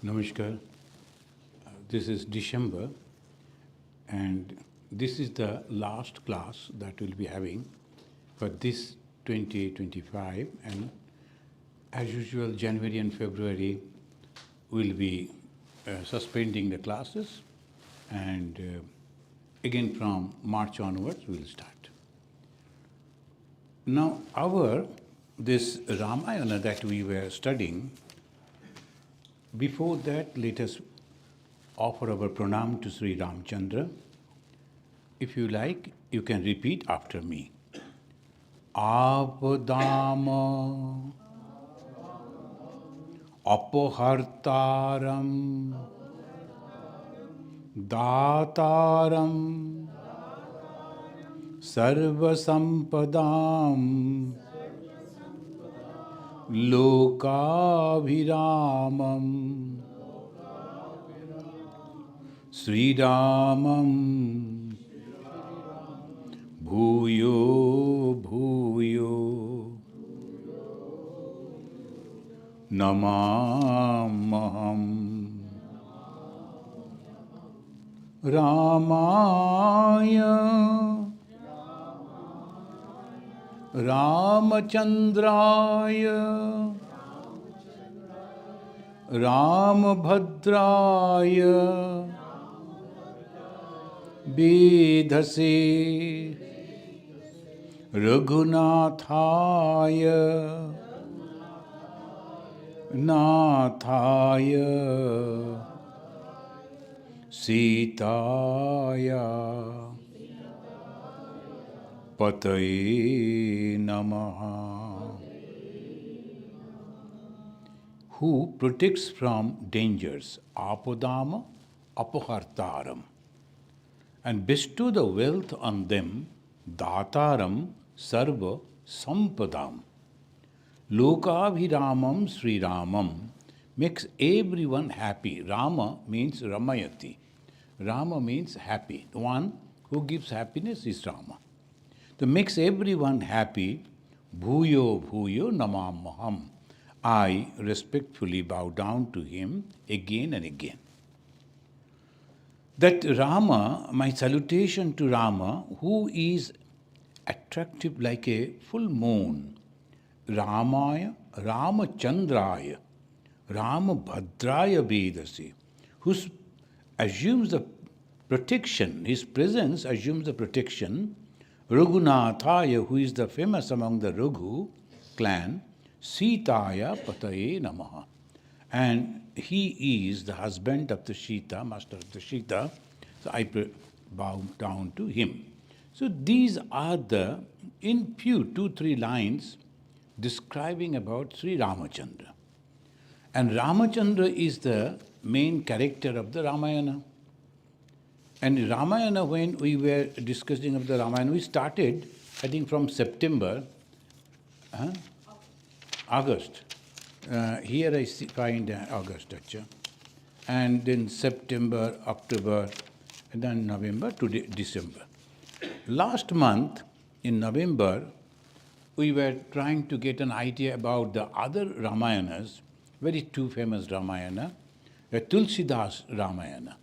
Namaskar. This is December, and this is the last class that we'll be having for this 2025. And as usual, January and February will be suspending the classes, and again from March onwards we'll start. Now, this Ramayana that we were studying. Before that, let us offer our pranam to Sri Ramchandra. If you like, you can repeat after me. Apadama apohartaram dataram sarvasampadam Lokabhiramam Sri Ramam Bhuyo Bhuyo Namamaham Ramaya Ramachandraya Ramabhadraya Vedase Raghunathaya Nathaya Sitaya Pataye Namaha. Who protects from dangers, apadama, apahartaram, and bestow the wealth on them, dataram, sarva, sampadam. Lokabhiramam Sri Ramam makes everyone happy. Rama means Ramayati. Rama means happy. The one who gives happiness is Rama. To makes everyone happy, Bhuyo Bhuyo Namamaham. I respectfully bow down to him again and again. That Rama, my salutation to Rama, who is attractive like a full moon, Ramaya, Ramachandraya, Ramabhadraya Vedasi, who assumes the protection, his presence assumes the protection, Raghunathaya, who is the famous among the Raghu clan, Sitaya Pataye Namaha. And he is the husband of the Sita, master of the Sita, so I bow down to him. So these are in few 2-3 lines describing about Sri Ramachandra. And Ramachandra is the main character of the Ramayana. And Ramayana, when we were discussing of the Ramayana, we started, I think, from September, August. Here I find August, and then September, October, and then November to December. Last month, in November, we were trying to get an idea about the other Ramayanas, very two famous Ramayana, the Tulsidas Ramayana,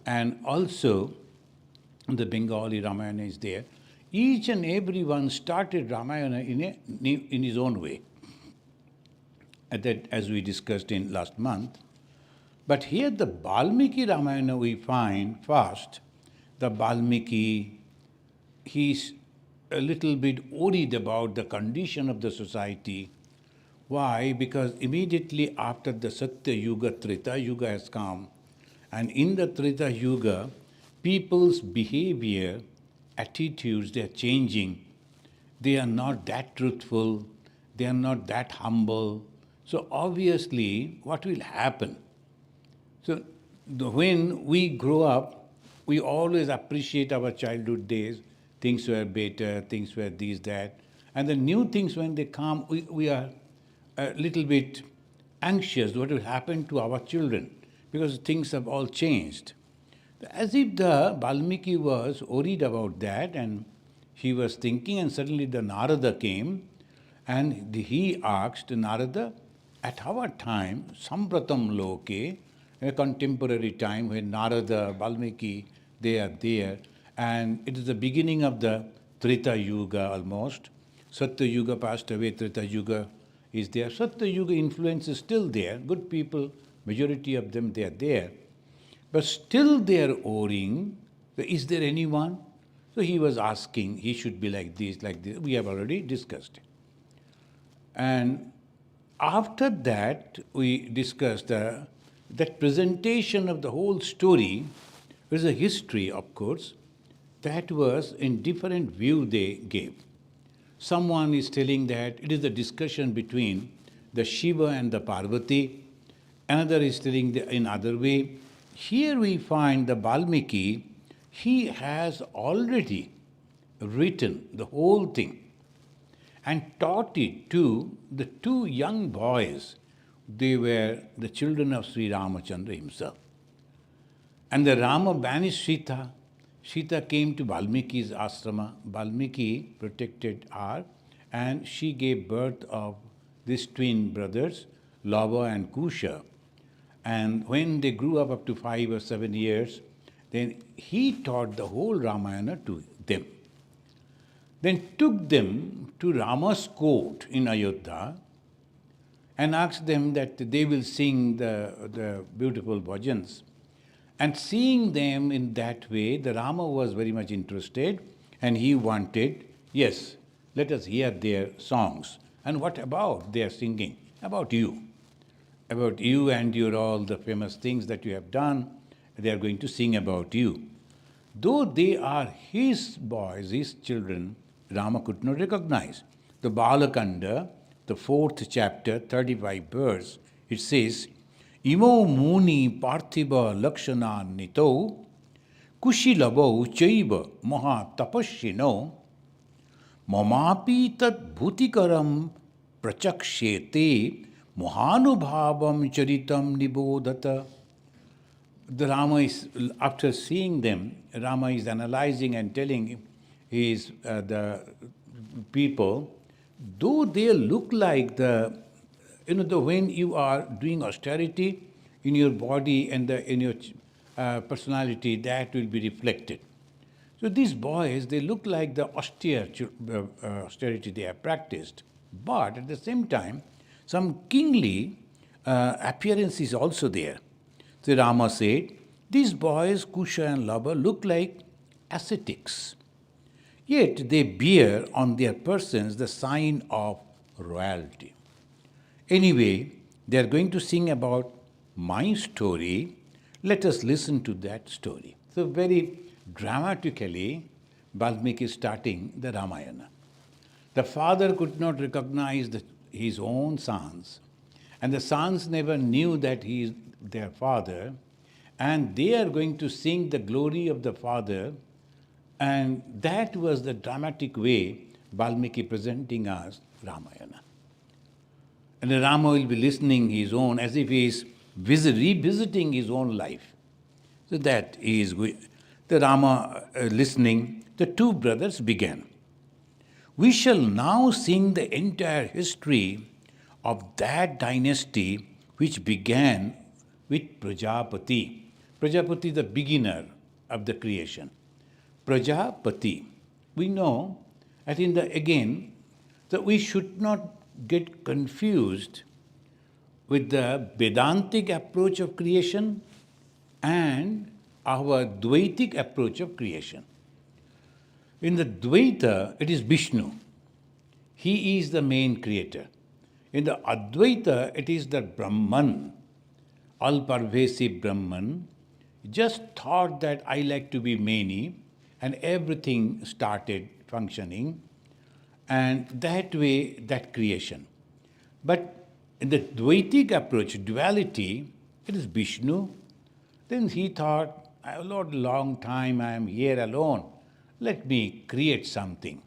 and also the Bengali Ramayana is there. Each and every one started Ramayana in his own way, that as we discussed in last month. But here the Valmiki Ramayana we find first, the Valmiki, he's a little bit worried about the condition of the society. Why? Because immediately after the Satya Yuga, Treta Yuga has come, and in the Treta Yuga, people's behavior, attitudes, they are changing. They are not that truthful, they are not that humble. So obviously, what will happen? So when we grow up, we always appreciate our childhood days. Things were better, things were this, that. And the new things, when they come, we are a little bit anxious what will happen to our children, because things have all changed. As if the Valmiki was worried about that, and he was thinking, and suddenly the Narada came, and he asked Narada, at our time, Sampratam Loke, in a contemporary time when Narada, Valmiki, they are there, and it is the beginning of the Treta Yuga almost. Satya Yuga passed away, Treta Yuga is there. Satya Yuga influence is still there. Good people, majority of them, they are there. But still they are worrying, is there anyone? So he was asking, he should be like this, like this. We have already discussed it. And after that, we discussed that presentation of the whole story. There is a history, of course, that was in different view they gave. Someone is telling that it is a discussion between the Shiva and the Parvati. Another is telling in other way. Here we find the Valmiki, he has already written the whole thing and taught it to the two young boys. They were the children of Sri Ramachandra himself. And the Rama banished Sita. Sita came to Valmiki's ashrama. Valmiki protected her, and she gave birth of these twin brothers, Lava and Kusha. And when they grew up to 5 or 7 years, then he taught the whole Ramayana to them. Then took them to Rama's court in Ayodhya and asked them that they will sing the beautiful bhajans. And seeing them in that way, the Rama was very much interested and he wanted, yes, let us hear their songs. And what about their singing? About you. About you and your all the famous things that you have done. They are going to sing about you. Though they are his boys, his children, Rama could not recognize. The Baala Kanda, the 4th chapter, 35 verse, it says, Imo muni parthiba lakshana nito, kushilabo chaiva maha tapashino, mamapi tat bhutikaram prachakshete, mohanubhavam charitam nibodhata. The Rama is, after seeing them, Rama is analyzing and telling the people, though they look like when you are doing austerity in your body and in your personality, that will be reflected. So these boys, they look like the austerity they have practiced, but at the same time, some kingly appearance is also there. So Rama said, these boys, Kusha and Lava, look like ascetics. Yet they bear on their persons the sign of royalty. Anyway, they are going to sing about my story. Let us listen to that story. So very dramatically, Valmiki is starting the Ramayana. The father could not recognize his own sons, and the sons never knew that he is their father, and they are going to sing the glory of the father, and that was the dramatic way Valmiki presenting us Ramayana. And the Rama will be listening his own, as if he is revisiting his own life. So that is the Rama listening. The two brothers began. We shall now sing the entire history of that dynasty which began with Prajapati. Prajapati, the beginner of the creation. Prajapati. We know that that we should not get confused with the Vedantic approach of creation and our Dvaitic approach of creation. In the Dvaita, it is Vishnu. He is the main creator. In the Advaita, it is the Brahman, all-pervasive Brahman, just thought that I like to be many, and everything started functioning, and that way, that creation. But in the Dvaitic approach, duality, it is Vishnu. Then he thought, Lord, long time I am here alone. Let me create something.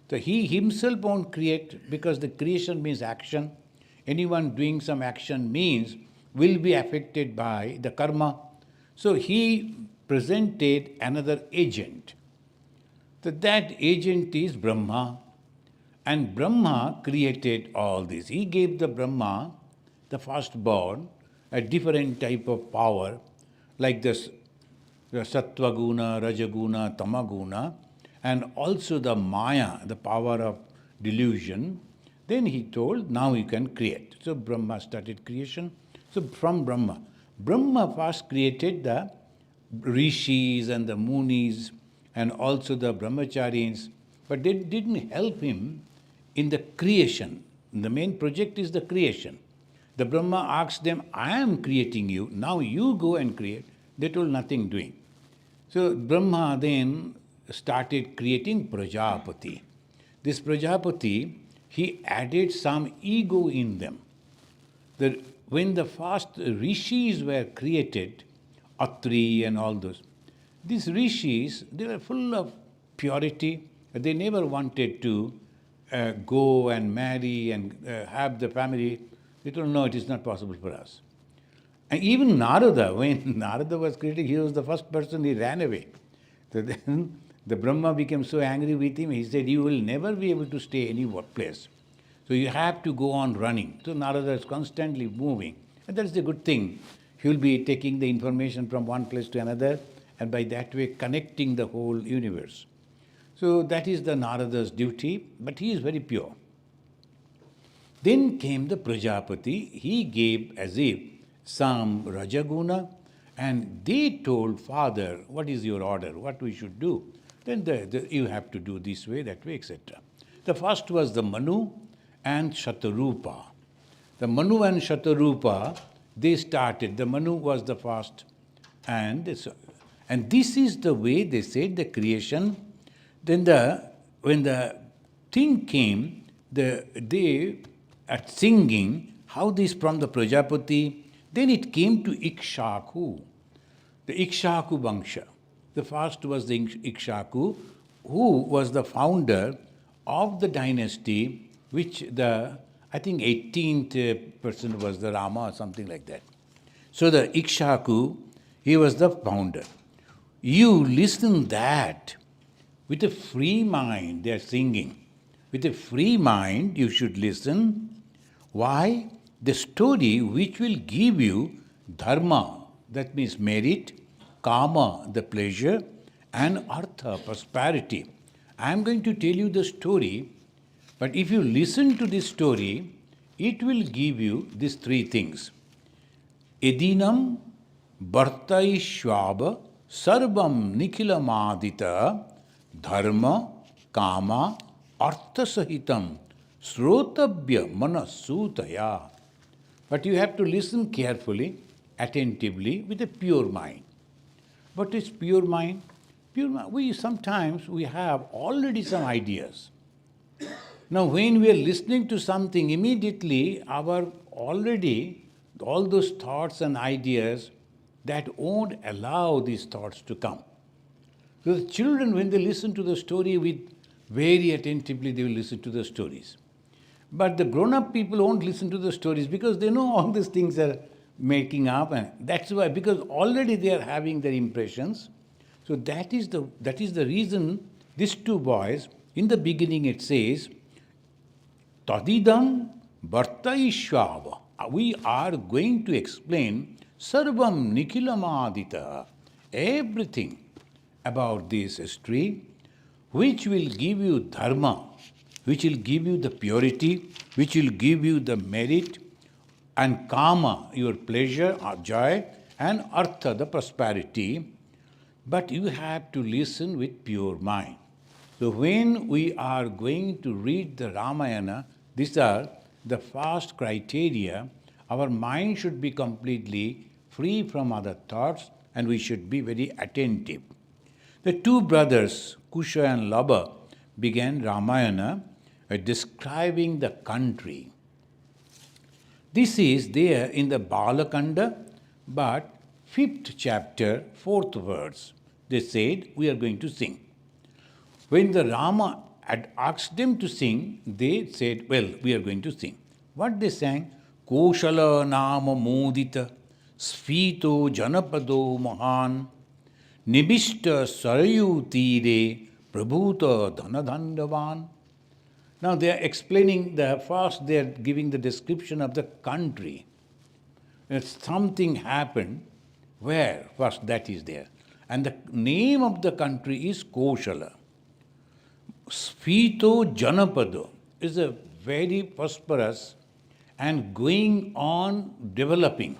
So he himself won't create, because the creation means action. Anyone doing some action means will be affected by the karma. So he presented another agent. So that agent is Brahma. And Brahma created all this. He gave the Brahma the firstborn, a different type of power, like this the Sattva Guna, Rajaguna, Tamaguna, and also the Maya, the power of delusion. Then he told, now you can create. So Brahma started creation. So from Brahma, Brahma first created the rishis and the munis and also the brahmacharis, but they didn't help him in the creation. The main project is the creation. The Brahma asked them, I am creating you, now you go and create. They told nothing doing. So Brahma then started creating Prajapati. This Prajapati, he added some ego in them. When the first rishis were created, Atri and all those, these rishis, they were full of purity. They never wanted to go and marry and have the family. They told, no, it is not possible for us. And even Narada, when Narada was created, he was the first person, he ran away. So then the Brahma became so angry with him, he said, you will never be able to stay any place. So you have to go on running. So Narada is constantly moving. And that's the good thing. He will be taking the information from one place to another, and by that way connecting the whole universe. So that is the Narada's duty, but he is very pure. Then came the Prajapati. He gave as if some Rajaguna, and they told father, what is your order, what we should do? Then you have to do this way, that way, etc. The first was the Manu and Shatarupa. The Manu and Shatarupa, they started. The Manu was the first. And this is the way they said the creation. Then when the thing came, they at singing, how this from the Prajapati, then it came to Ikshaku, the Ikshaku Vangsha. The first was the Ikshaku, who was the founder of the dynasty, which I think 18th person was the Rama or something like that. So the Ikshaku, he was the founder. You listen that with a free mind, they are singing. With a free mind, you should listen. Why? The story which will give you dharma, that means merit, kama, the pleasure, and artha, prosperity. I am going to tell you the story, but if you listen to this story, it will give you these three things. Edinam Bhartaishvaba Sarvam Nikhilamadita Dharma Kama Arthasahitam Srotabhya Manasutaya. But you have to listen carefully, attentively, with a pure mind. What is pure mind? Pure mind, sometimes we have already some ideas. Now when we are listening to something, immediately all those thoughts and ideas, that won't allow these thoughts to come. So the children, when they listen to the story very attentively, they will listen to the stories. But the grown-up people won't listen to the stories because they know all these things are making up, and that's why, because already they are having their impressions. So that is the reason these two boys, in the beginning it says, Tadidam Bhartaishvava. We are going to explain Sarvam Nikhilamadita, everything about this history, which will give you dharma, which will give you the purity, which will give you the merit, and kama, your pleasure or joy, and artha, the prosperity. But you have to listen with pure mind. So when we are going to read the Ramayana, these are the first criteria. Our mind should be completely free from other thoughts, and we should be very attentive. The two brothers, Kusha and Laba, began Ramayana describing the country. This is there in the Baala Kanda, but 5th chapter, 4th verse. They said, we are going to sing. When the Rama had asked them to sing, they said, well, we are going to sing. What they sang? Koshala nama modita, sfito janapado mahan, nibishta sarayu tire, prabhuta dhanadhandavan. Now they are explaining they are giving the description of the country. something happened. Where? First, that is there. And the name of the country is Koshala. Sphito Janapada is a very prosperous and going on developing.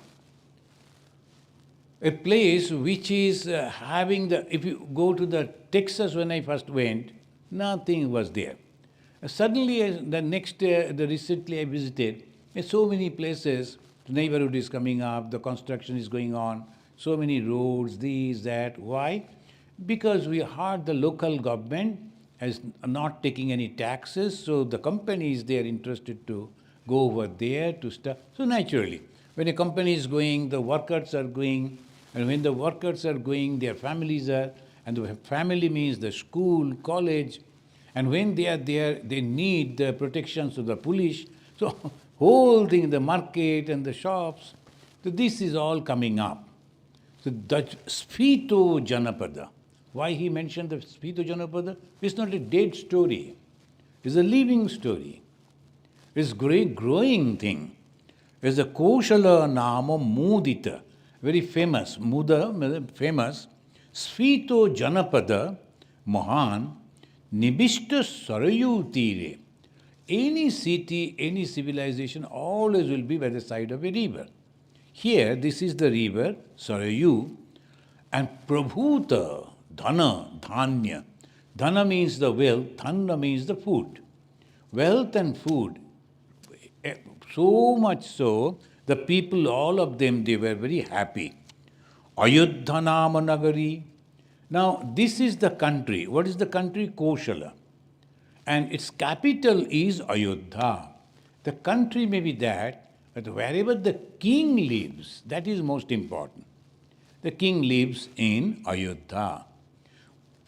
A place which is having if you go to the Texas when I first went, nothing was there. Suddenly, the recently I visited, so many places, the neighborhood is coming up, the construction is going on, so many roads, this, that. Why? Because we heard the local government is not taking any taxes, so the companies, they are interested to go over there to start. So naturally, when a company is going, the workers are going, and when the workers are going, their families are, and the family means the school, college, and when they are there, they need the protections of the police. So whole thing, the market and the shops, so this is all coming up. So that Sphito Janapada, why he mentioned the Sphito Janapada? It's not a dead story. It's a living story. It's a growing thing. It's a Koshala Nama Mudita, very famous, Muda, famous, Sphito Janapada Mahan Nibishta Sarayu Tire. Any city, any civilization always will be by the side of a river. Here, this is the river, Sarayu, and Prabhuta, Dhana, Dhanya. Dhana means the wealth, Dhana means the food. Wealth and food. So much so, the people, all of them, they were very happy. Ayodhya Nama Nagari. Now, this is the country. What is the country? Koshala. And its capital is Ayodhya. The country may be that, but wherever the king lives, that is most important. The king lives in Ayodhya.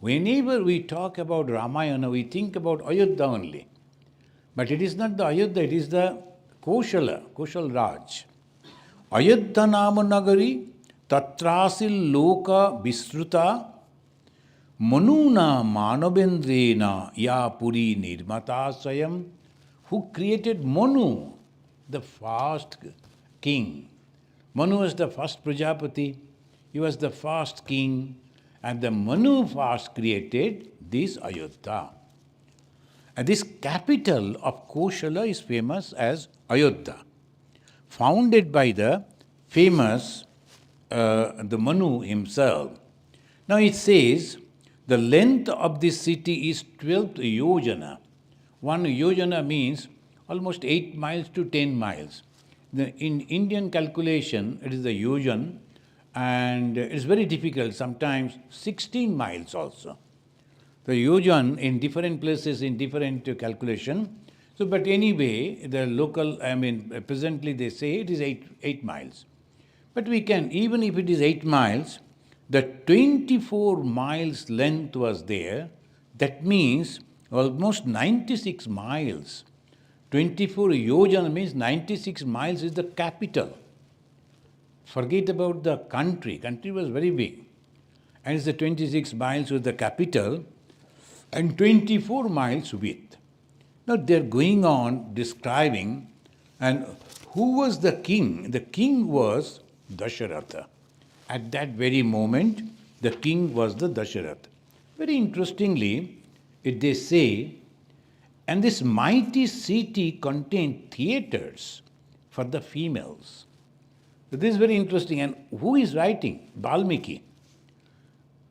Whenever we talk about Ramayana, we think about Ayodhya only. But it is not the Ayodhya, it is the Koshal Raj. Ayodhya Nama Nagari, Tatrasil Loka Visruta, Manuna Manavendrena Ya Puri Nirmata Swayam, who created Manu, the first king. Manu was the first Prajapati, he was the first king, and the Manu first created this Ayodhya. And this capital of Koshala is famous as Ayodhya, founded by the famous the Manu himself. Now it says, the length of this city is 12 yojana. 1 yojana means almost 8 miles to 10 miles. In Indian calculation, it is the yojan, and it's very difficult, sometimes 16 miles also. The yojan in different places, in different calculation. So, but anyway, the local, presently they say it is 8 miles. But we can, even if it is 8 miles, the 24 miles length was there. That means almost 96 miles. 24 yojana means 96 miles is the capital. Forget about the country. Country was very big. And it's the 26 miles was the capital and 24 miles width. Now they're going on describing, and who was the king? The king was Dasharatha. At that very moment, the king was the Dasharatha. Very interestingly, they say, and this mighty city contained theaters for the females. So this is very interesting. And who is writing? Valmiki.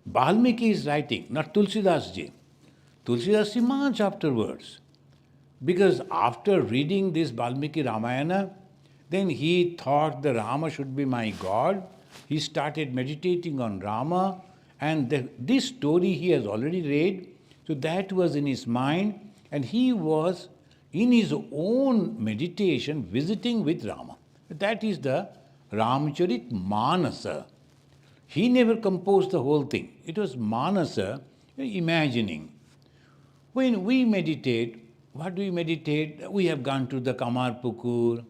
Valmiki is writing, not Tulsidas ji. Tulsidas ji much afterwards. Because after reading this Valmiki Ramayana, then he thought the Rama should be my God. He started meditating on Rama, and this story he has already read. So that was in his mind, and he was in his own meditation visiting with Rama. That is the Ramcharit Manasa. He never composed the whole thing. It was Manasa, imagining. When we meditate, what do we meditate? We have gone to the Kamar Pukur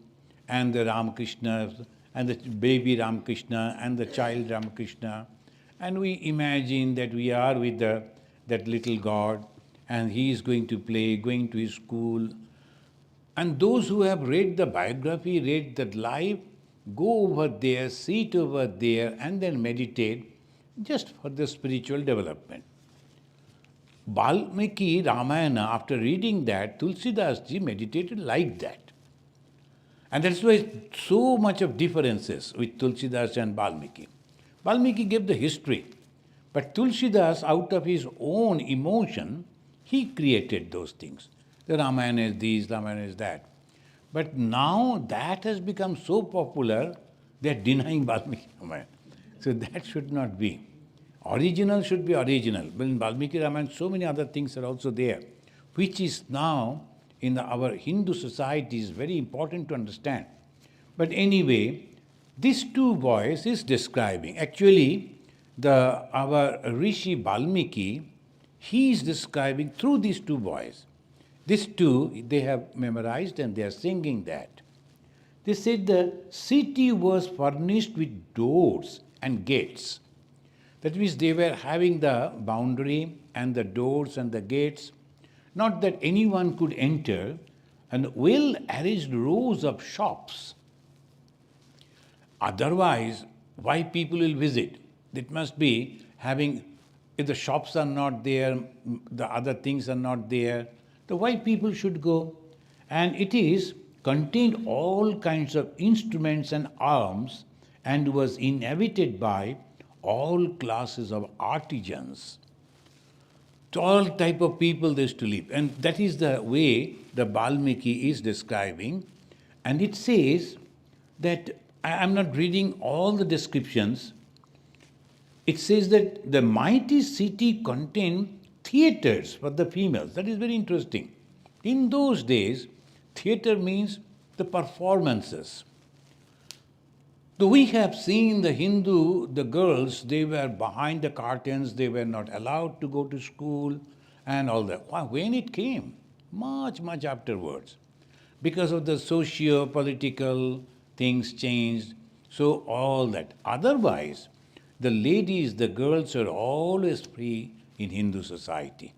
and the Ramakrishna and the baby Ramakrishna and the child Ramakrishna, and we imagine that we are with that little God, and he is going to play, going to his school. And those who have read the biography, read that life, go over there, sit over there, and then meditate just for the spiritual development. Valmiki Ramayana, after reading that, Tulsidas ji meditated like that. And that's why so much of differences with Tulsidas and Valmiki. Valmiki gave the history, but Tulsidas, out of his own emotion, he created those things. The Ramayana is this, Ramayana is that. But now that has become so popular, they are denying Valmiki Ramayana. So that should not be. Original should be original. But in Valmiki Ramayana, so many other things are also there, which is now in our Hindu society is very important to understand. But anyway, these two boys is describing. Actually, our Rishi Valmiki, he is describing through these two boys. These two, they have memorized and they are singing that. They said the city was furnished with doors and gates. That means they were having the boundary and the doors and the gates. Not that anyone could enter, and well-arranged rows of shops. Otherwise, why people will visit? It must be having, if the shops are not there, the other things are not there, then why people should go? And it is contained all kinds of instruments and arms and was inhabited by all classes of artisans. To all type of people they used to live. And that is the way the Valmiki is describing. And it says that, I am not reading all the descriptions, it says that the mighty city contained theatres for the females. That is very interesting. In those days, theatre means the performances. So we have seen the Hindu, the girls, they were behind the curtains, they were not allowed to go to school and all that. When it came, much afterwards, because of the socio-political things changed, so all that. Otherwise, the ladies, the girls are always free in Hindu society.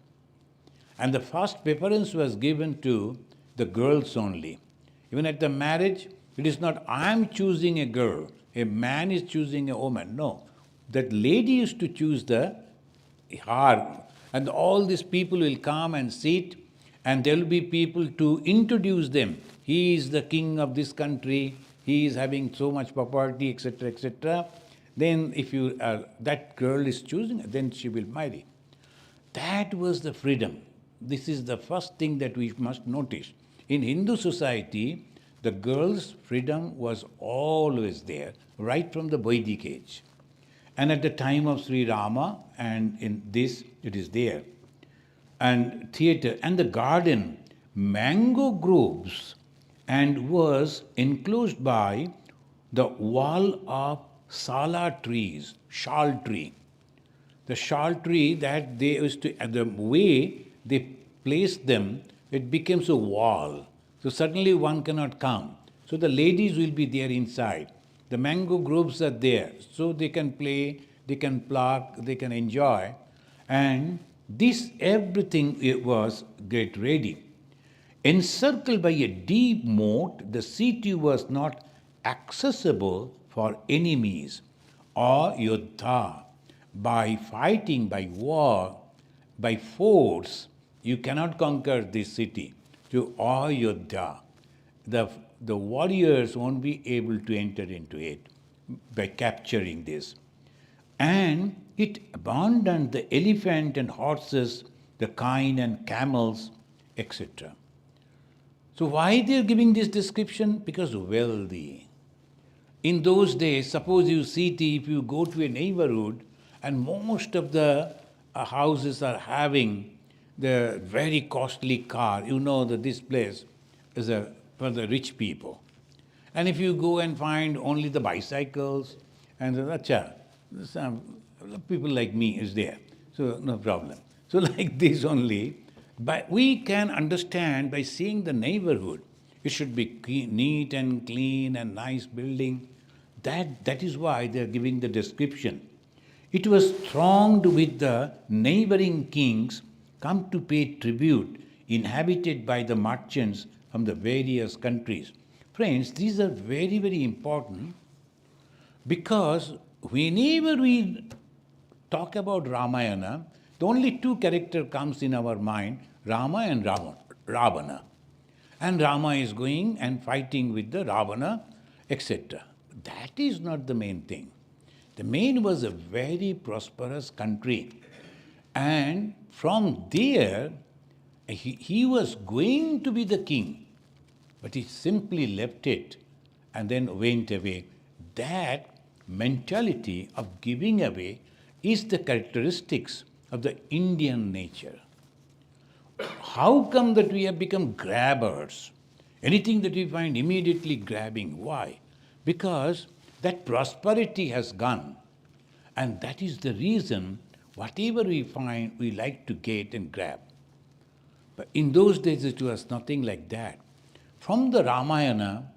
And the first preference was given to the girls only. Even at the marriage, it is not, I am choosing a girl, a man is choosing a woman. No. That lady used to choose her, and all these people will come and sit, and there will be people to introduce them. He is the king of this country, he is having so much property, etc., etc. Then if that girl is choosing, then she will marry. That was the freedom. This is the first thing that we must notice. In Hindu society, the girl's freedom was always there, right from the Vedic age. And at the time of Sri Rama, and in this, it is there. And theatre, and the garden, mango groves, and was enclosed by the wall of sala trees, shal tree. The shal tree that they used to, the way they placed them, it becomes a wall. So suddenly one cannot come. So the ladies will be there inside. The mango groves are there. So they can play, they can pluck, they can enjoy. And this everything it was get ready. Encircled by a deep moat, the city was not accessible for enemies or yodha. By fighting, by war, by force, you cannot conquer this city. To Ayodhya, the warriors won't be able to enter into it by capturing this. And it abandoned the elephant and horses, the kine and camels, etc. So why they are giving this description? Because wealthy. In those days, suppose you see, if you go to a neighborhood and most of the houses are having the very costly car, you know that this place is for the rich people. And if you go and find only the bicycles and some people like me is there, so no problem. So like this only, but we can understand by seeing the neighborhood. It should be neat and clean and nice building. That is why they are giving the description. It was thronged with the neighboring kings come to pay tribute, inhabited by the merchants from the various countries. Friends, these are very, very important because whenever we talk about Ramayana, the only two characters comes in our mind, Rama and Ravana. And Rama is going and fighting with the Ravana, etc. That is not the main thing. The main was a very prosperous country. And from there, he was going to be the king, but he simply left it and then went away. That mentality of giving away is the characteristics of the Indian nature. How come that we have become grabbers? Anything that we find immediately grabbing. Why? Because that prosperity has gone. And that is the reason whatever we find, we like to get and grab. But in those days, it was nothing like that. From the Ramayana,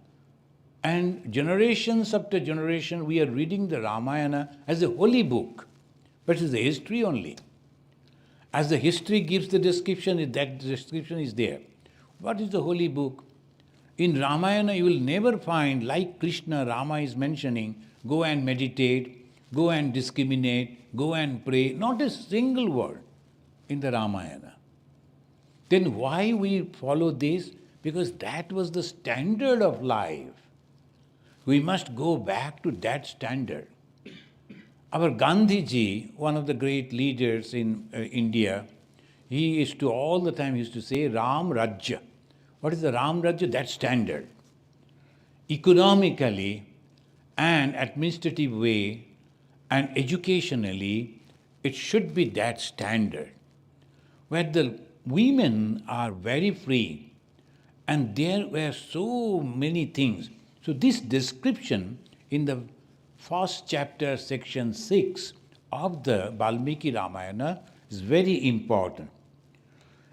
and generations after generation, we are reading the Ramayana as a holy book, but it's a history only. As the history gives the description, that description is there. What is the holy book? In Ramayana, you will never find, like Krishna, Rama is mentioning, go and meditate, go and discriminate, go and pray. Not a single word in the Ramayana. Then why we follow this? Because that was the standard of life. We must go back to that standard. Our Gandhiji, one of the great leaders in India, he used to all the time used to say Ram Rajya. What is the Ram Rajya? That standard. Economically and administrative way and educationally, it should be that standard, where the women are very free and there were so many things. So this description in the first chapter, section 6 of the Valmiki Ramayana is very important.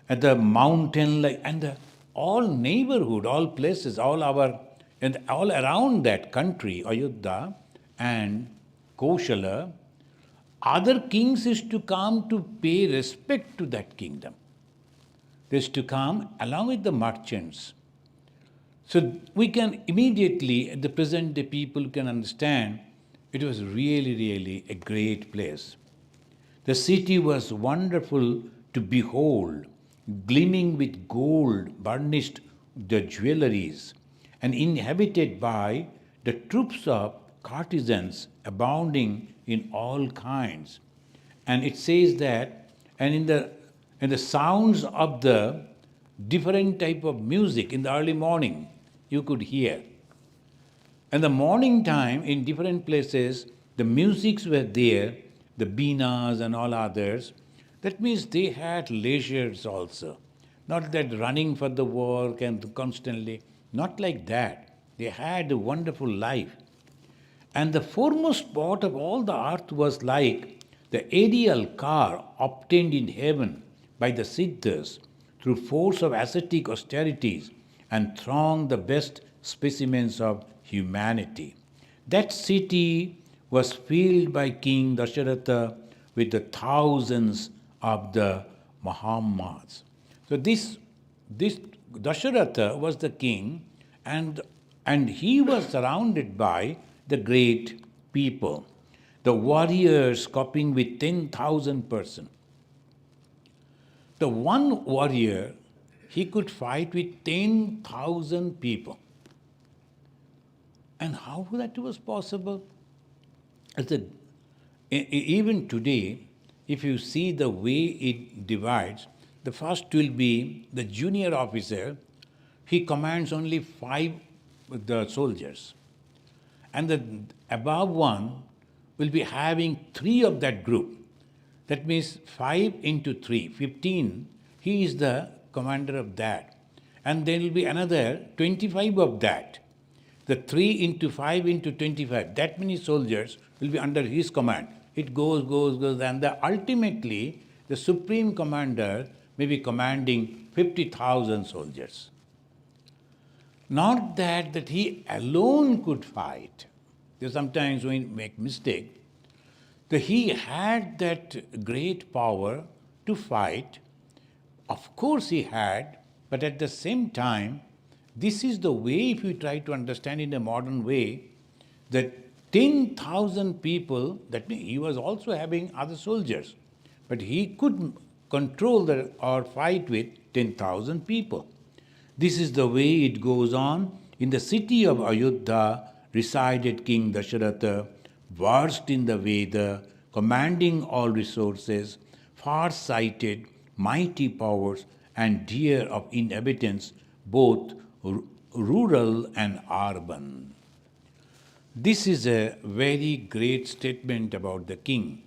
At the mountain, and the all neighborhood, all places, all around that country, Ayodhya and Koshala, other kings is to come to pay respect to that kingdom. They is to come along with the merchants. So we can immediately, at the present day, people can understand it was really, really a great place. The city was wonderful to behold, gleaming with gold, burnished the jewelries, and inhabited by the troops of courtesans abounding in all kinds. And it says that, and in the sounds of the different type of music in the early morning, you could hear. And the morning time in different places, the musics were there, the beenas and all others. That means they had leisures also. Not that running for the work and constantly, not like that. They had a wonderful life. And the foremost part of all the earth was like the ideal car obtained in heaven by the Siddhas through force of ascetic austerities and thronged the best specimens of humanity. That city was filled by King Dasharatha with the thousands of the Mahammas. So this Dasharatha was the king, and he was surrounded by the great people, the warriors coping with 10,000 persons. The one warrior, he could fight with 10,000 people. And how that was possible? Even today, if you see the way it divides, the first will be the junior officer. He commands only 5 the soldiers. And the above one will be having 3 of that group. That means 5 into 3, 15. He is the commander of that. And there will be another 25 of that. The 3 into 5 into 25, that many soldiers will be under his command. It goes, and ultimately the supreme commander may be commanding 50,000 soldiers. Not that he alone could fight. Sometimes when we make mistake, that he had that great power to fight. Of course he had, but at the same time, This is the way, if you try to understand in a modern way, that 10,000 people, that means he was also having other soldiers, but he could control or fight with 10,000 people. This is the way it goes on. In the city of Ayodhya resided King Dasharatha, versed in the Veda, commanding all resources, far-sighted, mighty powers, and dear of inhabitants, both rural and urban. This is a very great statement about the king.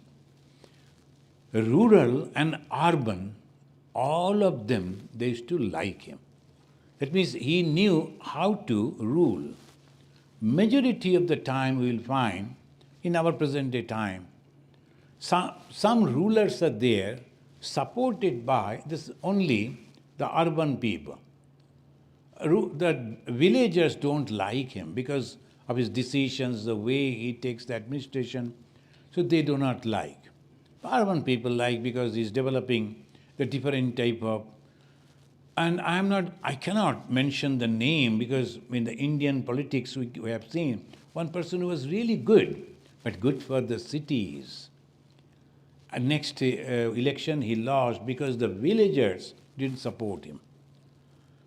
Rural and urban, all of them, they used to like him. That means he knew how to rule. Majority of the time we will find, in our present day time, some rulers are there supported by only the urban people. The villagers don't like him because of his decisions, the way he takes the administration, so they do not like. Urban people like because he's developing the different type of, and I cannot mention the name because in the Indian politics we have seen one person who was really good, but good for the cities. And next election he lost because the villagers didn't support him.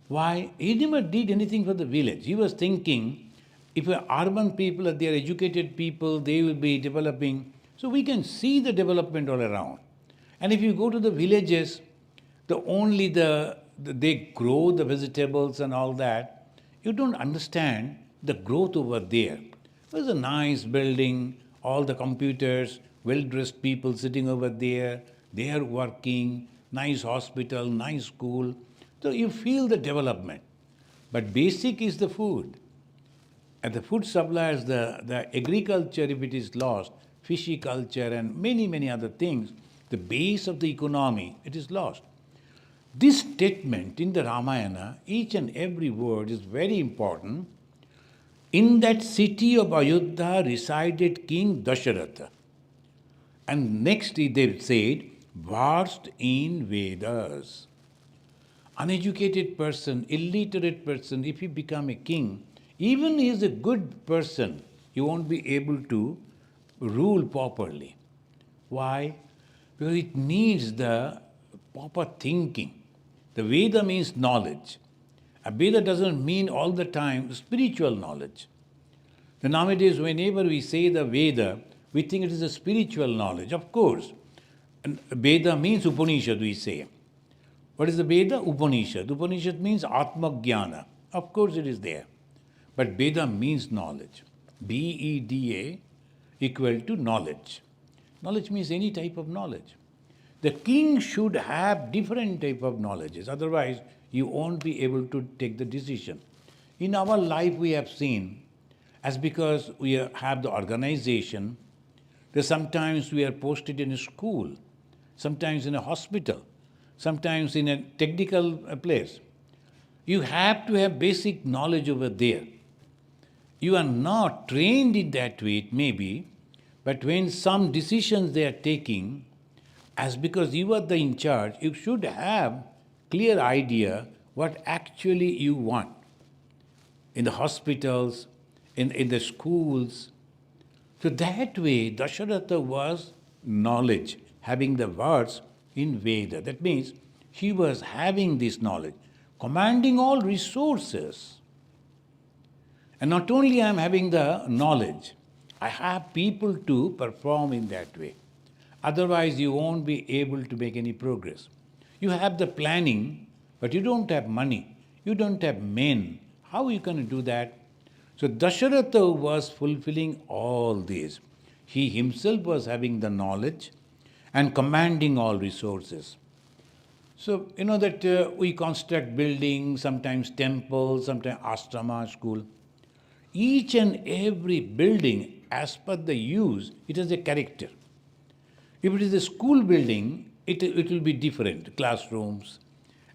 Why? He never did anything for the village. He was thinking, if urban people, they are educated people, they will be developing. So we can see the development all around. And if you go to the villages, they grow the vegetables and all that. You don't understand the growth over there. There's a nice building, all the computers, well-dressed people sitting over there, they are working, nice hospital, nice school. So you feel the development. But basic is the food. And the food supplies, the agriculture, if it is lost, fishiculture and many, many other things, the base of the economy, it is lost. This statement in the Ramayana, each and every word is very important. In that city of Ayodhya resided King Dasharatha. And next they said, versed in Vedas. Uneducated person, illiterate person, if he become a king, even he is a good person, he won't be able to rule properly. Why? Because it needs the proper thinking. The Veda means knowledge. A Veda doesn't mean all the time spiritual knowledge. Then nowadays, whenever we say the Veda, we think it is a spiritual knowledge. Of course, and Veda means Upanishad, we say. What is the Veda? Upanishad. Upanishad means Atma Jnana. Of course it is there. But Veda means knowledge. Veda equal to knowledge. Knowledge means any type of knowledge. The king should have different type of knowledges. Otherwise, you won't be able to take the decision. In our life we have seen, as because we have the organization, that sometimes we are posted in a school, sometimes in a hospital, sometimes in a technical place. You have to have basic knowledge over there. You are not trained in that way, it may be, but when some decisions they are taking, as because you are the in charge, you should have clear idea what actually you want. In the hospitals, in the schools. So that way, Dasharatha was knowledge, having the words in Veda. That means he was having this knowledge, commanding all resources. And not only I am having the knowledge, I have people to perform in that way. Otherwise, you won't be able to make any progress. You have the planning, but you don't have money. You don't have men. How are you going to do that? So Dasharatha was fulfilling all these. He himself was having the knowledge and commanding all resources. So, you know that we construct buildings, sometimes temples, sometimes ashrama, school. Each and every building, as per the use, it has a character. If it is a school building, it will be different, classrooms,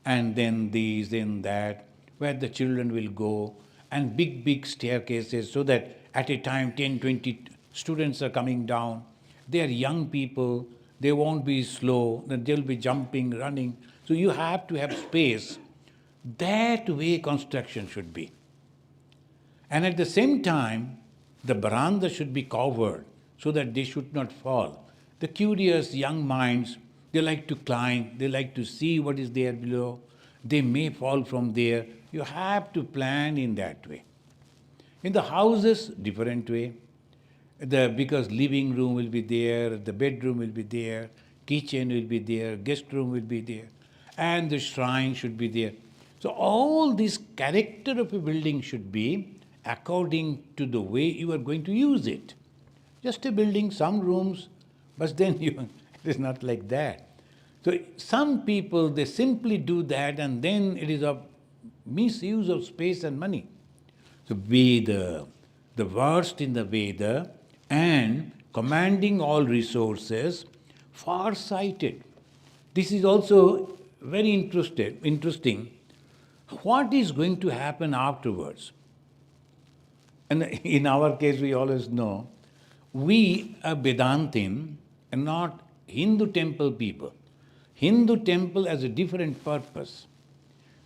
and then these, then that, where the children will go, and big staircases, so that at a time 10, 20 students are coming down. They are young people, they won't be slow, then they'll be jumping, running. So you have to have space. That way construction should be. And at the same time, the veranda should be covered so that they should not fall. The curious young minds, they like to climb, they like to see what is there below. They may fall from there. You have to plan in that way. In the houses, different way. Because living room will be there, the bedroom will be there, kitchen will be there, guest room will be there, and the shrine should be there. So all this character of a building should be according to the way you are going to use it. Just a building, some rooms, but then it is not like that. So some people, they simply do that and then it is a misuse of space and money. So Veda, the worst in the Veda, and commanding all resources, far-sighted. This is also very interesting. What is going to happen afterwards? And in our case, we always know, we are Vedantin and not Hindu temple people. Hindu temple has a different purpose.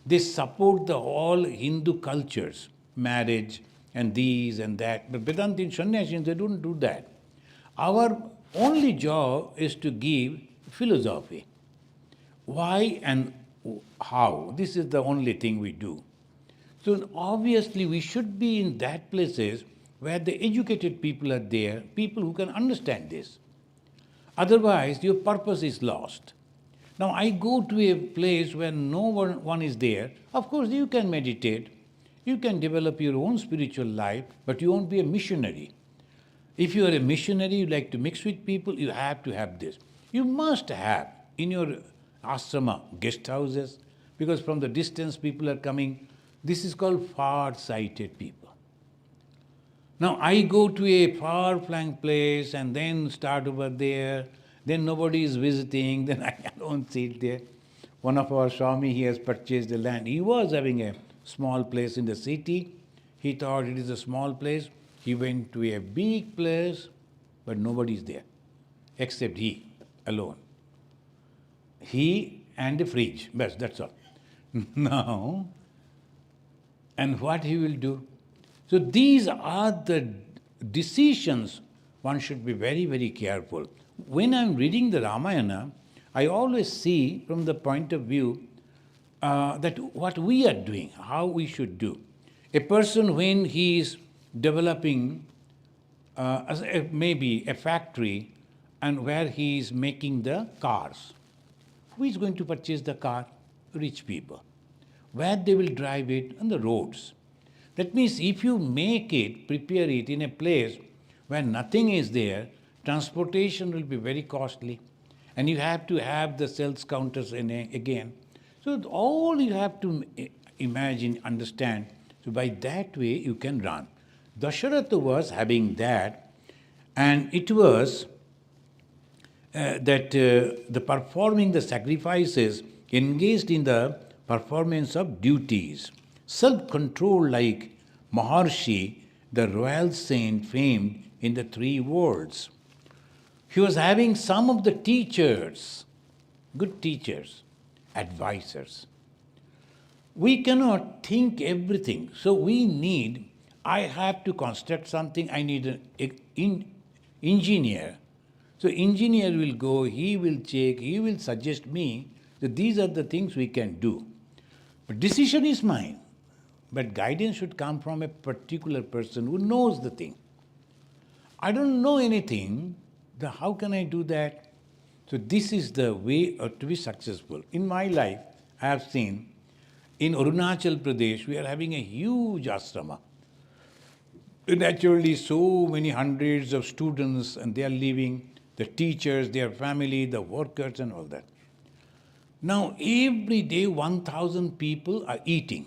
They support the all Hindu cultures, marriage and these and that. But Vedantin Sannyasins, they don't do that. Our only job is to give philosophy. Why and how? This is the only thing we do. So obviously we should be in that places where the educated people are there, people who can understand this. Otherwise, your purpose is lost. Now I go to a place where no one is there. Of course, you can meditate, you can develop your own spiritual life, but you won't be a missionary. If you are a missionary, you like to mix with people, you have to have this. You must have in your ashrama guest houses, because from the distance people are coming. This is called far-sighted people. Now I go to a far-flung place and then start over there, then nobody is visiting, then I don't sit there. One of our Swami, he has purchased the land. He was having a small place in the city. He thought it is a small place. He went to a big place, but nobody is there, except he alone. He and the fridge, bas, that's all. Now, and what he will do? So these are the decisions one should be very, very careful. When I'm reading the Ramayana, I always see from the point of view that what we are doing, how we should do. A person, when he is developing maybe a factory and where he is making the cars, who is going to purchase the car? Rich people. Where they will drive it? On the roads. That means if you make it, prepare it in a place where nothing is there, transportation will be very costly. And you have to have the sales counters again. So all you have to imagine, understand. So by that way you can run. Dasharatha was having that, and it was that the performing the sacrifices, engaged in the performance of duties, self-control like Maharshi, the royal saint famed in the 3 worlds. He was having some of the teachers, good teachers, advisors. We cannot think everything, so we need, I have to construct something, I need an engineer. So engineer will go, he will check, he will suggest me that these are the things we can do. But decision is mine. But guidance should come from a particular person who knows the thing. I don't know anything, then how can I do that? So this is the way to be successful. In my life, I have seen, in Arunachal Pradesh, we are having a huge ashrama. Naturally, so many hundreds of students, and they are living, the teachers, their family, the workers, and all that. Now, every day, 1,000 people are eating.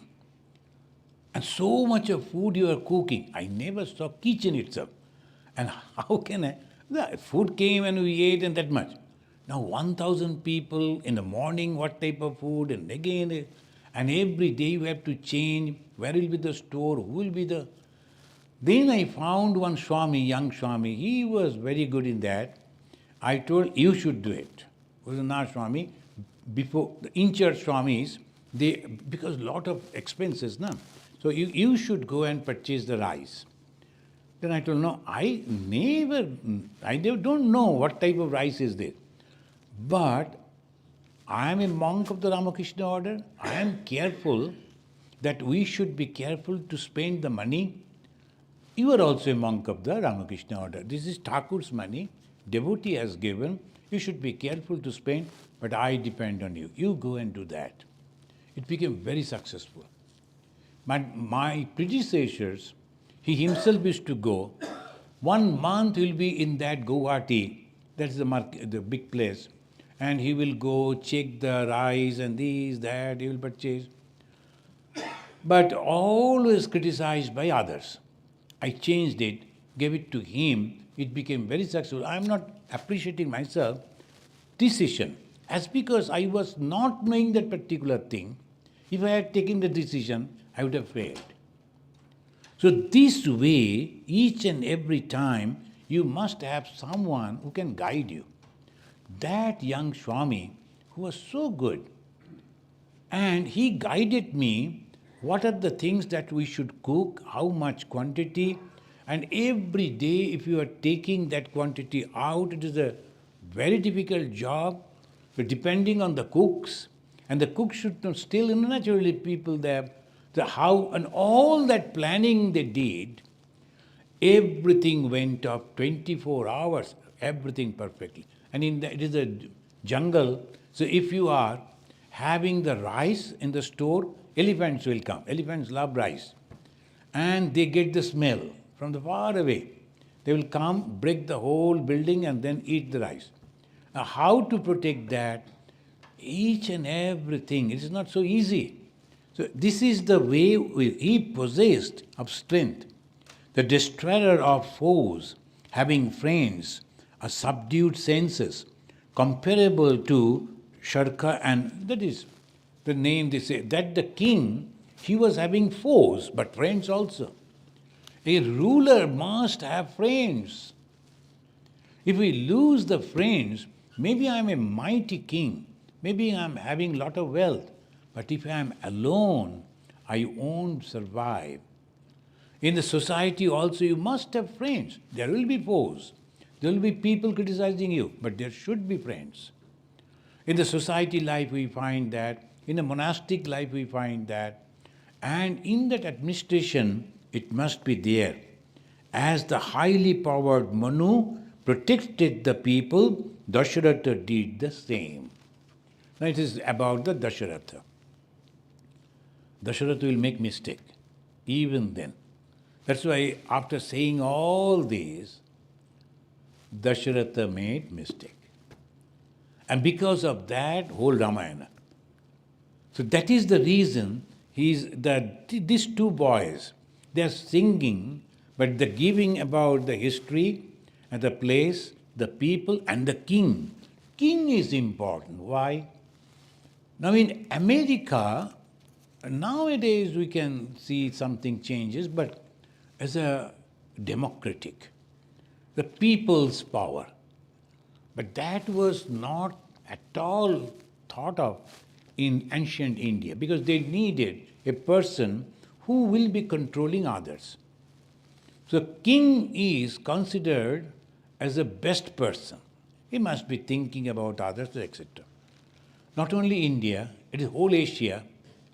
And so much of food you are cooking. I never saw kitchen itself. And how can I? The food came and we ate and that much. Now 1,000 people in the morning, what type of food, and again, and every day you have to change, where will be the store, who will be the... Then I found one Swami, young Swami, he was very good in that. I told, you should do it. It was not Swami. Before, the in-church Swamis, because lot of expenses, na. So you should go and purchase the rice. Then I told, no, I don't know what type of rice is this. But I am a monk of the Ramakrishna order. I am careful that we should be careful to spend the money. You are also a monk of the Ramakrishna order. This is Thakur's money. Devotee has given. You should be careful to spend, but I depend on you. You go and do that. It became very successful. My predecessors, he himself used to go. 1 month he will be in that Guwahati, that's the big place, and he will go check the rice and this, that, he will purchase. But always criticized by others. I changed it, gave it to him, it became very successful. I am not appreciating myself. Decision. As because I was not knowing that particular thing, if I had taken the decision, I would have failed. So this way, each and every time, you must have someone who can guide you. That young Swami, who was so good, and he guided me, what are the things that we should cook, how much quantity, and every day if you are taking that quantity out, it is a very difficult job, but depending on the cooks, and the cooks should know still naturally people there, the how and all that planning they did, everything went up 24 hours, everything perfectly. And it is a jungle, so if you are having the rice in the store, elephants will come. Elephants love rice. And they get the smell from the far away. They will come, break the whole building and then eat the rice. Now, how to protect that? Each and everything, it is not so easy. So this is the way he possessed of strength, the destroyer of foes, having friends, a subdued senses, comparable to Sharka, and that is the name they say, that the king, he was having foes, but friends also. A ruler must have friends. If we lose the friends, maybe I am a mighty king, maybe I am having lot of wealth, but if I am alone, I won't survive. In the society also, you must have friends. There will be foes. There will be people criticizing you, but there should be friends. In the society life, we find that. In the monastic life, we find that. And in that administration, it must be there. As the highly powered Manu protected the people, Dasharatha did the same. Now it is about the Dasharatha. Dasharatha will make mistake, even then. That's why after saying all these, Dasharatha made mistake. And because of that, whole Ramayana. So that is the reason these two boys, they are singing, but the giving about the history and the place, the people and the king. King is important. Why? Now in America, nowadays we can see something changes, but as a democratic, the people's power. But that was not at all thought of in ancient India, because they needed a person who will be controlling others. So king is considered as the best person. He must be thinking about others, etc. Not only India, it is whole Asia,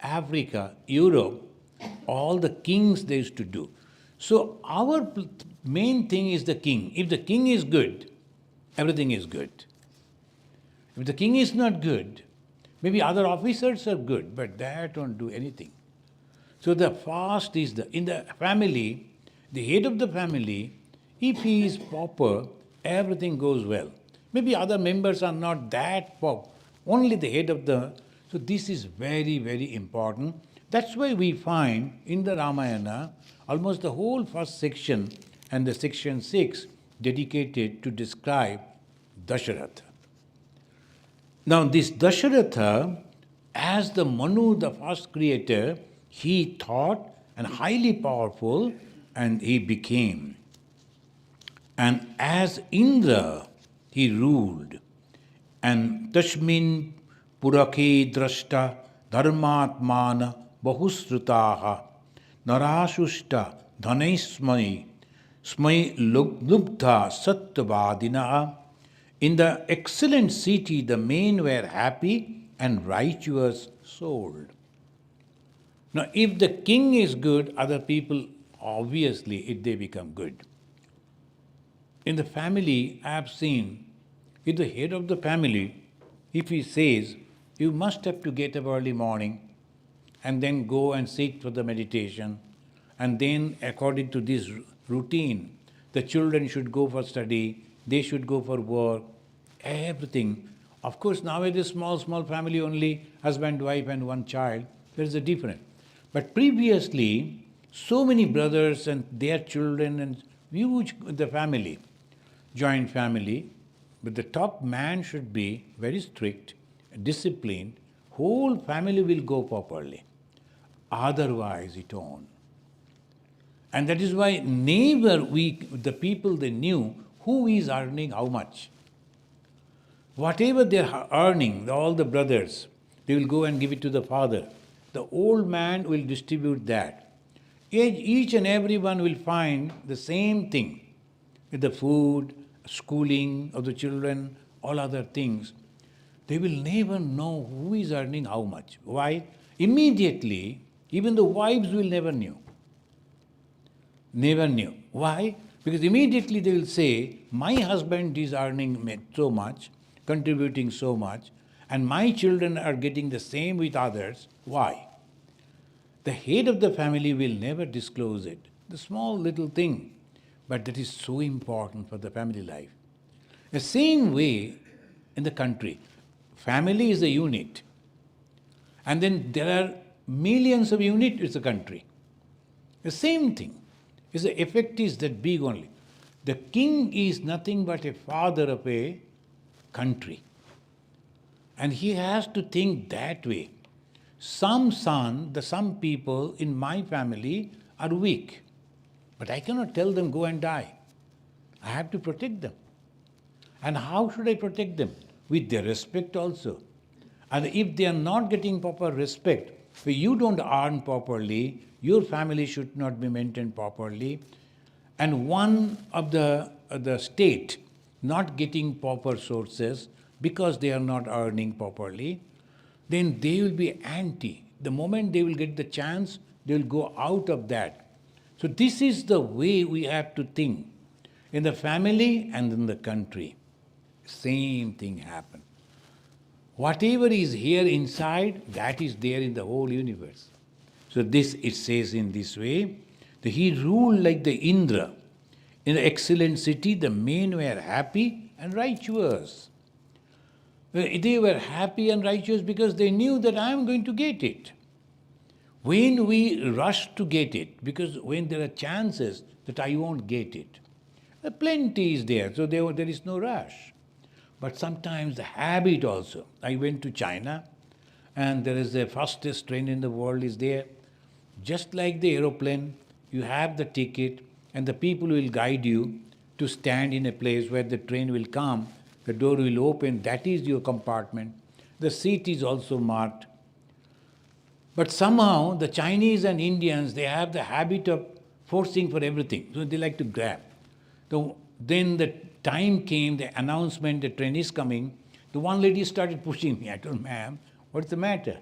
Africa, Europe, all the kings they used to do. So our main thing is the king. If the king is good, everything is good. If the king is not good, maybe other officers are good, but that don't do anything. So the fast is in the family, the head of the family, if he is proper, everything goes well. Maybe other members are not that proper, only the head of the... So this is very, very important. That's why we find in the Ramayana, almost the whole first section and the section 6 dedicated to describe Dasharatha. Now this Dasharatha, as the Manu, the first creator, he thought and highly powerful, and he became. And as Indra, he ruled. And Tashmin Purake Drashta dharmatmana bahusrutaha narasushta dhanaismai smai lubdha sattavadinaha. In the excellent city, the men were happy and righteous souled. Now, if the king is good, other people, obviously, they become good. In the family, I have seen, if the head of the family, if he says, you must have to get up early morning and then go and sit for the meditation, and then according to this routine, the children should go for study, they should go for work, everything. Of course, nowadays, small family only, husband, wife and one child, there is a difference. But previously, so many brothers and their children and huge the family, joint family, but the top man should be very strict, disciplined, whole family will go properly. Otherwise, it won't. And that is why never the people, they knew who is earning how much. Whatever they are earning, all the brothers, they will go and give it to the father. The old man will distribute that. Each and every one will find the same thing. With the food, schooling of the children, all other things. They will never know who is earning how much. Why? Immediately, even the wives will never knew. Never knew. Why? Because immediately they will say, my husband is earning so much, contributing so much, and my children are getting the same with others. Why? The head of the family will never disclose it. The small little thing. But that is so important for the family life. The same way in the country. Family is a unit. And then there are millions of units in the country. The same thing. The effect is that big only. The king is nothing but a father of a country. And he has to think that way. Some people in my family are weak. But I cannot tell them, go and die. I have to protect them. And how should I protect them? With their respect also. And if they are not getting proper respect, if you don't earn properly, your family should not be maintained properly, and one of the state not getting proper sources because they are not earning properly, then they will be anti. The moment they will get the chance, they will go out of that. So this is the way we have to think. In the family and in the country, same thing happens. Whatever is here inside, that is there in the whole universe. So this, it says in this way, that he ruled like the Indra. In the excellent city, the men were happy and righteous. They were happy and righteous because they knew that I am going to get it. When we rush to get it, because when there are chances that I won't get it, plenty is there, so there is no rush. But sometimes the habit also. I went to China, and there is the fastest train in the world is there. Just like the aeroplane, you have the ticket, and the people will guide you to stand in a place where the train will come, the door will open, that is your compartment. The seat is also marked. But somehow the Chinese and Indians, they have the habit of forcing for everything. So they like to grab. So then the time came, the announcement, the train is coming. The one lady started pushing me. I told, ma'am, what's the matter?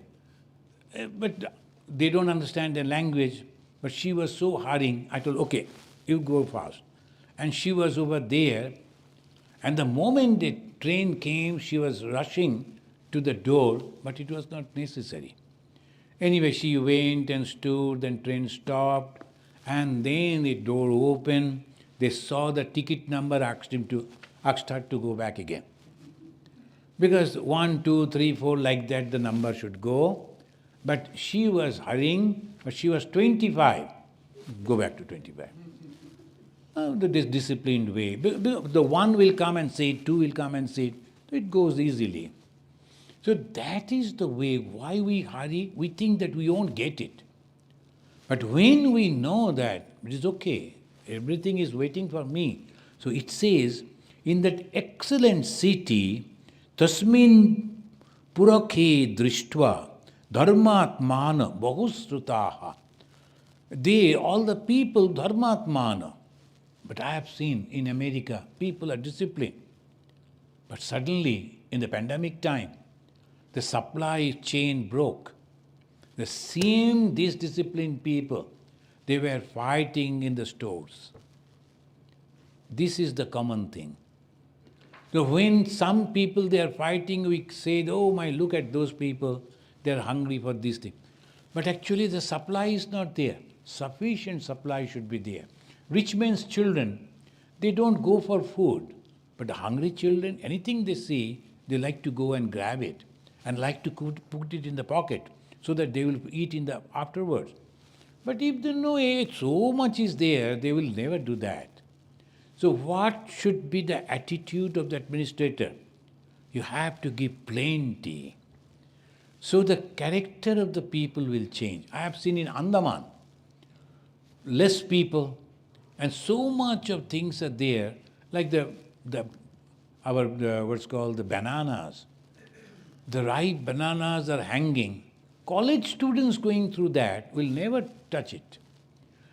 But they don't understand the language. But she was so hurrying. I told, okay, you go fast. And she was over there. And the moment the train came, she was rushing to the door, but it was not necessary. Anyway, she went and stood, then train stopped, and then the door opened. They saw the ticket number, asked her to go back again. Because 1, 2, 3, 4, like that the number should go. But she was hurrying, but she was 25. Go back to 25. This disciplined way. The one will come and say it, two will come and say it. It goes easily. So that is the way. Why we hurry? We think that we won't get it. But when we know that it is okay, everything is waiting for me. So it says, in that excellent city, tasmin purakhe drishtva Dharmatmana bahusrutaha. They, all the people, dharmatmana. But I have seen in America, people are disciplined. But suddenly, in the pandemic time, the supply chain broke. The same disciplined people, they were fighting in the stores. This is the common thing. So when some people they are fighting, we say, oh my, look at those people, they are hungry for this thing. But actually the supply is not there. Sufficient supply should be there. Rich men's children, they don't go for food. But the hungry children, anything they see, they like to go and grab it and like to put it in the pocket so that they will eat in the afterwards. But if they know so much is there, they will never do that. So what should be the attitude of the administrator? You have to give plenty. So the character of the people will change. I have seen in Andaman, less people, and so much of things are there, like what's called the bananas. The ripe bananas are hanging. College students going through that will never touch it.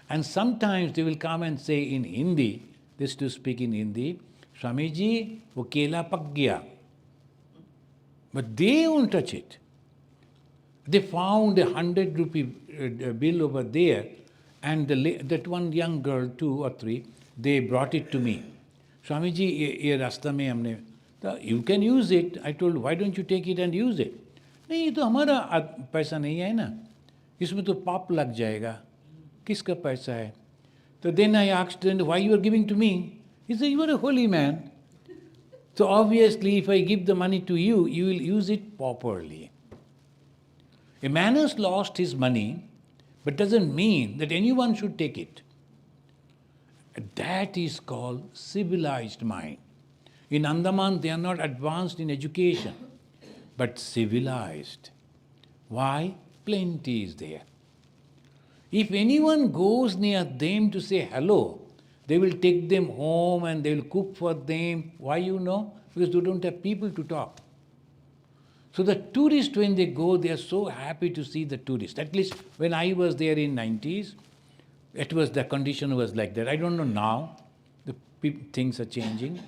And sometimes they will come and say in Hindi, they used to speak in Hindi, Swamiji, wo kela pak gaya. But they won't touch it. They found a 100 rupee bill over there, and that one young girl, 2 or 3, they brought it to me. Swamiji, ye rasta mein humne, you can use it. I told, why don't you take it and use it? नहीं, ये तो हमारा पैसा नहीं है ना, इसमें तो पाप लग जाएगा, किसका पैसा है? So then I asked him, why you are giving to me? He said, you are a holy man. So obviously, if I give the money to you, you will use it properly. A man has lost his money, but doesn't mean that anyone should take it. That is called civilized mind. In Andaman, they are not advanced in education, but civilized. Why? Plenty is there. If anyone goes near them to say hello, they will take them home and they will cook for them. Why you know? Because they don't have people to talk. So the tourists, when they go, they are so happy to see the tourists. At least when I was there in 90s, the condition was like that. I don't know now. Things are changing.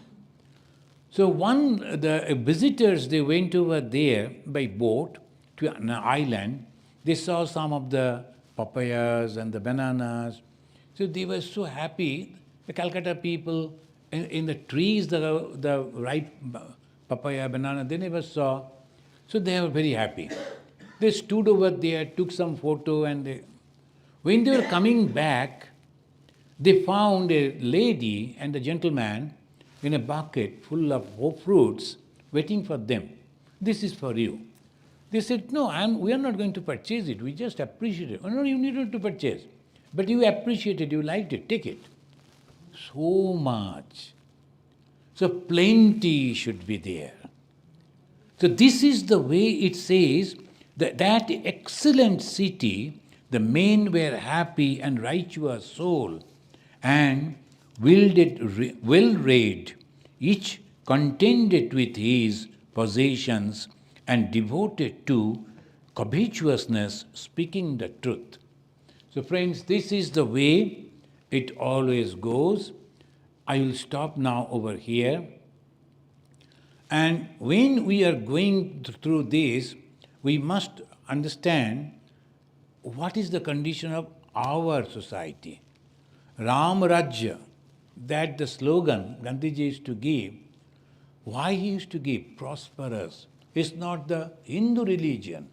So the visitors, they went over there by boat to an island. They saw some of the papayas and the bananas. So they were so happy. The Calcutta people, in the trees, the ripe papaya, banana, they never saw. So they were very happy. They stood over there, took some photo, and when they were coming back, they found a lady and a gentleman in a bucket full of fruits waiting for them. This is for you. They said, no, we are not going to purchase it. We just appreciate it. Oh, no, you need not to purchase. But you appreciate it, you liked it, take it. So much. So plenty should be there. So this is the way it says that excellent city, the men were happy and righteous soul, and well read, each contented with his possessions and devoted to covetousness, speaking the truth. So friends, this is the way it always goes. I will stop now over here. And when we are going through this, we must understand what is the condition of our society. Ram Rajya, that the slogan Gandhiji used to give, why he used to give? Prosperous. It's not the Hindu religion.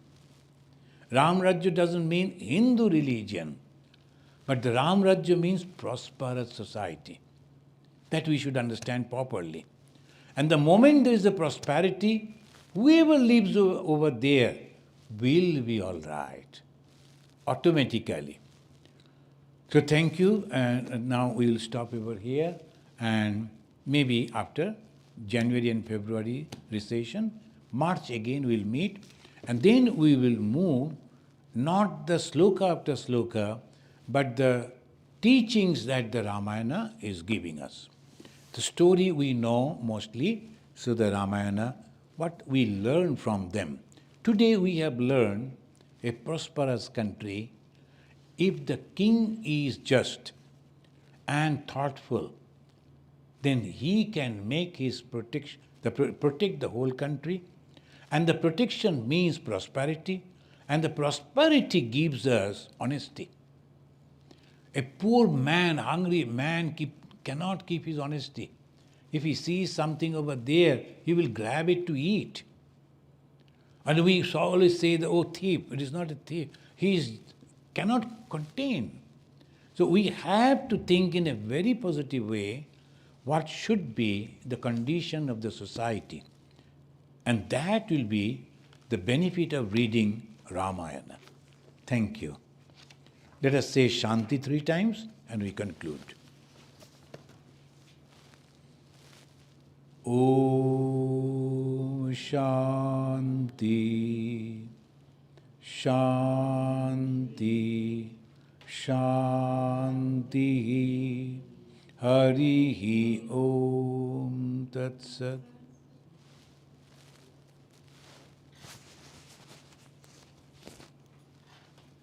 Ram Rajya doesn't mean Hindu religion, but the Ram Rajya means prosperous society. That we should understand properly. And the moment there is a prosperity, whoever lives over there will be all right, automatically. So thank you, and now we will stop over here, and maybe after January and February recession, March again we'll meet, and then we will move not the sloka after sloka, but the teachings that the Ramayana is giving us. The story we know mostly, so the Ramayana, what we learn from them. Today we have learned a prosperous country if the king is just and thoughtful, then he can make his protect the whole country, and the protection means prosperity, and the prosperity gives us honesty. A poor man, hungry man, cannot keep his honesty. If he sees something over there, he will grab it to eat. And we always say, oh, thief. It is not a thief. He cannot contain. So we have to think in a very positive way what should be the condition of the society. And that will be the benefit of reading Ramayana. Thank you. Let us say Shanti 3 times and we conclude. Om Shanti, Shanti, Shanti. Harihi Om Tat Sat.